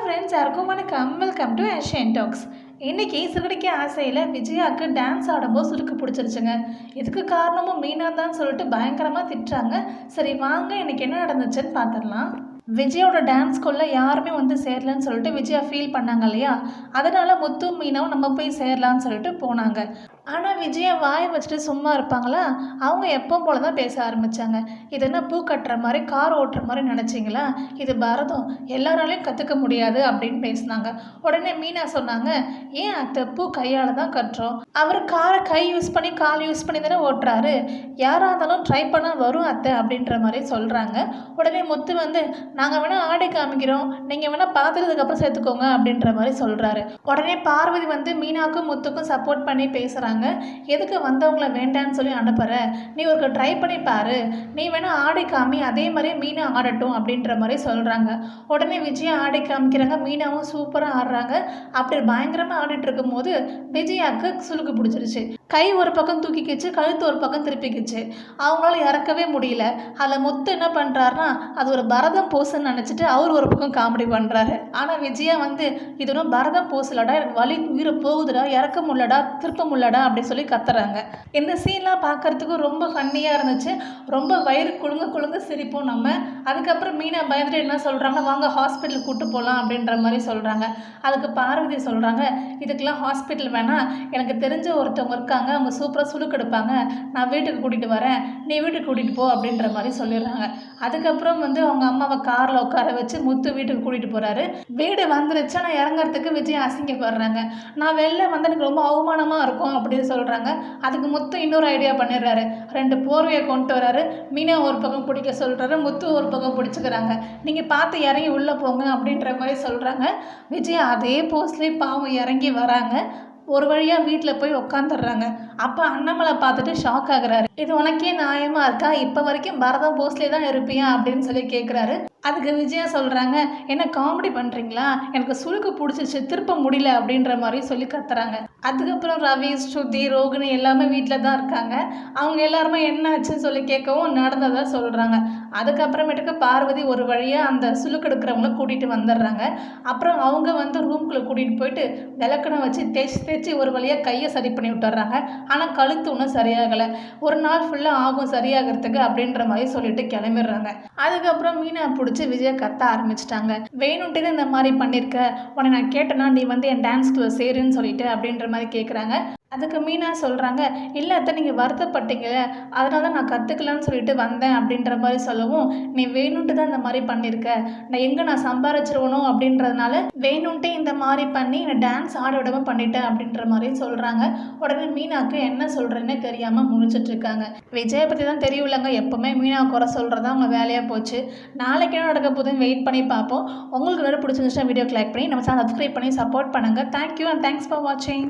Friends யாருக்கும் வணக்கம். Welcome to Asian Talks. இன்றைக்கி சிறுகடிக்க ஆசையில் விஜயாவுக்கு டான்ஸ் ஆடும்போது சுருக்கு பிடிச்சிருச்சுங்க. இதுக்கு காரணமும் மீனா தான் சொல்லிட்டு பயங்கரமாக திட்டுறாங்க. சரி வாங்க இன்றைக்கி என்ன நடந்துச்சுன்னு பார்த்துடலாம். விஜயோட டான்ஸ் ஸ்கூலில் யாருமே சேரலன்னு சொல்லிட்டு விஜயா ஃபீல் பண்ணாங்க இல்லையா, அதனால் முத்து மீனாவும் நம்ம போய் சேரலான்னு சொல்லிட்டு போனாங்க. ஆனால் விஜயா வாயை வச்சுட்டு சும்மா இருப்பாங்களா? அவங்க எப்போ போல தான் பேச ஆரம்பித்தாங்க. இது என்ன பூ கட்டுற மாதிரி கார் ஓட்டுற மாதிரி நினச்சிங்களா? இது பரதம், எல்லாராலையும் கற்றுக்க முடியாது அப்படின்னு பேசினாங்க. உடனே மீனா சொன்னாங்க, ஏன் அத்தை பூ கையால் தான் கட்டுறோம், அவர் காரை கை யூஸ் பண்ணி கால் யூஸ் பண்ணி தானே ஓட்டுறாரு, யாராக இருந்தாலும் ட்ரை பண்ணால் வரும் அத்தை அப்படின்ற மாதிரி சொல்கிறாங்க. உடனே முத்து நாங்கள் வேணால் ஆடி காமிக்கிறோம், நீங்கள் வேணால் பார்த்துக்கிறதுக்கப்புறம் சேர்த்துக்கோங்க அப்படின்ற மாதிரி சொல்கிறாரு. உடனே பார்வதி மீனாவுக்கும் முத்துக்கும் சப்போர்ட் பண்ணி பேசுகிறாங்க. எதுக்கு வந்தவங்கள வேண்டான்னு சொல்லி அனுப்புற, நீ ஒரு ட்ரை பண்ணி பாரு, நீ வேணால் ஆடி காமி, அதே மாதிரி மீனா ஆடட்டும் அப்படின்ற மாதிரி சொல்கிறாங்க. உடனே விஜயா ஆடி காமிக்கிறாங்க, மீனாவும் சூப்பராக ஆடுறாங்க. அப்படி பயங்கரமாக ஆடிட்டு இருக்கும் போது விஜயாவுக்கு சுளுக்கு பிடிச்சிருச்சு. கை ஒரு பக்கம் தூக்கிக்கிச்சு, கழுத்து ஒரு பக்கம் திருப்பிக்கிச்சு. அவங்களால இறக்கவே முடியல. அதில் முத்து என்ன பண்ணுறாருனா, அது ஒரு பரதம் போஸ்ன்னு நினச்சிட்டு அவர் ஒரு பக்கம் காமெடி பண்ணுறாரு. ஆனால் விஜயா இது ஒன்றும் பரதம் போஸ் இல்லடா, எனக்கு வலி உயிரை போகுதுடா, இறக்க முடியலடா, திருப்ப முடியலடா அப்படின்னு சொல்லி கத்துறாங்க. இந்த சீன்லாம் பார்க்கறதுக்கு ரொம்ப ஃபன்னியாக இருந்துச்சு. ரொம்ப வயிறு குலுங்க சிரிப்போம் நம்ம. அதுக்கப்புறம் மீனா பயந்துட்டு என்ன சொல்கிறாங்க, வாங்க ஹாஸ்பிட்டலுக்கு கூப்பிட்டு போகலாம் அப்படின்ற மாதிரி சொல்கிறாங்க. அதுக்கு பார்வதி சொல்கிறாங்க, இதுக்கெல்லாம் ஹாஸ்பிட்டல் வேணாம், எனக்கு தெரிஞ்ச ஒருத்தவங்க இருக்காங்க, அவங்க சூப்பராக சுளுக்கு எடுப்பாங்க, நான் வீட்டுக்கு கூட்டிகிட்டு வரேன், நீ வீட்டுக்கு கூட்டிகிட்டு போ அப்படின்ற மாதிரி சொல்லிடுறாங்க. அதுக்கப்புறம் அவங்க அம்மாவை காரில் உட்கார வச்சு முத்து வீட்டுக்கு கூட்டிகிட்டு போகிறாரு. வீடு வந்துருச்சு, ஆனால் இறங்குறதுக்கு விஜய் அசிங்கப்படுறாங்க. நான் வெளில எனக்கு ரொம்ப அவமானமாக இருக்கும் அப்படின்னு சொல்கிறாங்க. அதுக்கு முத்து இன்னொரு ஐடியா பண்ணிடுறாரு. 2 போர்வையை கொண்டு வராரு. மீனா ஒரு பக்கம் பிடிக்க சொல்கிறாரு, முத்து ஒரு பக்கம் பிடிச்சிக்கிறாங்க. நீங்கள் பார்த்து இறங்கி உள்ளே போங்க அப்படின்ற மாதிரி சொல்கிறாங்க. விஜய் அதே போஸ்ட்லேயே பாவம் இறங்கி வராங்க. ஒரு வழியாக வீட்டில் போய் உட்காந்துடுறாங்க. அப்போ அண்ணாமலை பார்த்துட்டு ஷாக் ஆகுறாரு. இது உனக்கே நியாயமாக இருக்கா, இப்போ வரைக்கும் பரதம் போஸ்ட்லேயே தான் இருப்பியா அப்படின்னு சொல்லி கேட்குறாரு. அதுக்கு விஜயா சொல்கிறாங்க, என்ன காமெடி பண்ணுறீங்களா, எனக்கு சுளுக்கு பிடிச்சிச்சு, திருப்ப முடியல அப்படின்ற மாதிரி சொல்லி கத்துறாங்க. அதுக்கப்புறம் ரவி, ஸ்ருதி, ரோகிணி எல்லாமே வீட்டில் தான் இருக்காங்க. அவங்க எல்லாருமே என்ன ஆச்சுன்னு சொல்லி கேட்கவும் நடந்ததாக சொல்கிறாங்க. அதுக்கப்புறமேட்டுக்கு பார்வதி ஒரு வழியாக அந்த சுளுக்கு எடுக்கிறவங்கள கூட்டிகிட்டு வந்துடுறாங்க. அப்புறம் அவங்க ரூம்குள்ளே கூட்டிகிட்டு போயிட்டு விளக்கணை வச்சு தேய்ச்சி ஒரு வழியாக கையை சரி பண்ணி விட்டுறாங்க. ஆனால் கழுத்து ஒன்றும் சரியாகலை, ஒரு நாள் ஃபுல்லாக ஆகும் சரியாகிறதுக்கு அப்படின்ற மாதிரி சொல்லிட்டு கிளம்பிடுறாங்க. அதுக்கப்புறம் மீனா பிடிச்சி விஜயா கத்த ஆரம்பிச்சிட்டாங்க. வேணுன்ட்டு தான் இந்த மாதிரி பண்ணியிருக்க, உன்னை நான் கேட்டேன்னா நீ என் டான்ஸ் கிளாஸ் சேருன்னு சொல்லிட்டு அப்படின்ற மாதிரி கேட்குறாங்க. அதுக்கு மீனா சொல்கிறாங்க, இல்லை அத்தை நீங்கள் வருத்தப்பட்டீங்கல்ல, அதனால தான் நான் கற்றுக்கலான்னு சொல்லிட்டு வந்தேன் அப்படின்ற மாதிரி சொல்லவும், நீ வேணுன்ட்டு தான் இந்த மாதிரி பண்ணியிருக்க, நான் சம்பாரிச்சிருவணும் அப்படின்றதுனால வேணுன்ட்டு இந்த மாதிரி பண்ணி என்னை டான்ஸ் ஆட விடாமல் பண்ணிட்டேன் அப்படின்ற மாதிரி சொல்கிறாங்க. உடனே மீனாவுக்கு என்ன சொல்கிறேன்னே தெரியாமல் முழிச்சிட்ருக்காங்க. விஜயை பற்றி தான் தெரியும்லங்க, எப்போவுமே மீனா குறை சொல்கிறதா அவங்க வேலையாக போச்சு. நாளைக்கு என்ன நடக்க போகுதுன்னு வெயிட் பண்ணி பார்ப்போம். உங்களுக்கு வேறு பிடிச்சிருந்துச்சுன்னா வீடியோக்கு லைக் பண்ணி நம்ம சேனல் சப்ஸ்கிரைப் பண்ணி சப்போர்ட் பண்ணுங்கள். தேங்க்யூ அண்ட் தேங்க்ஸ் ஃபார் வாட்சிங்.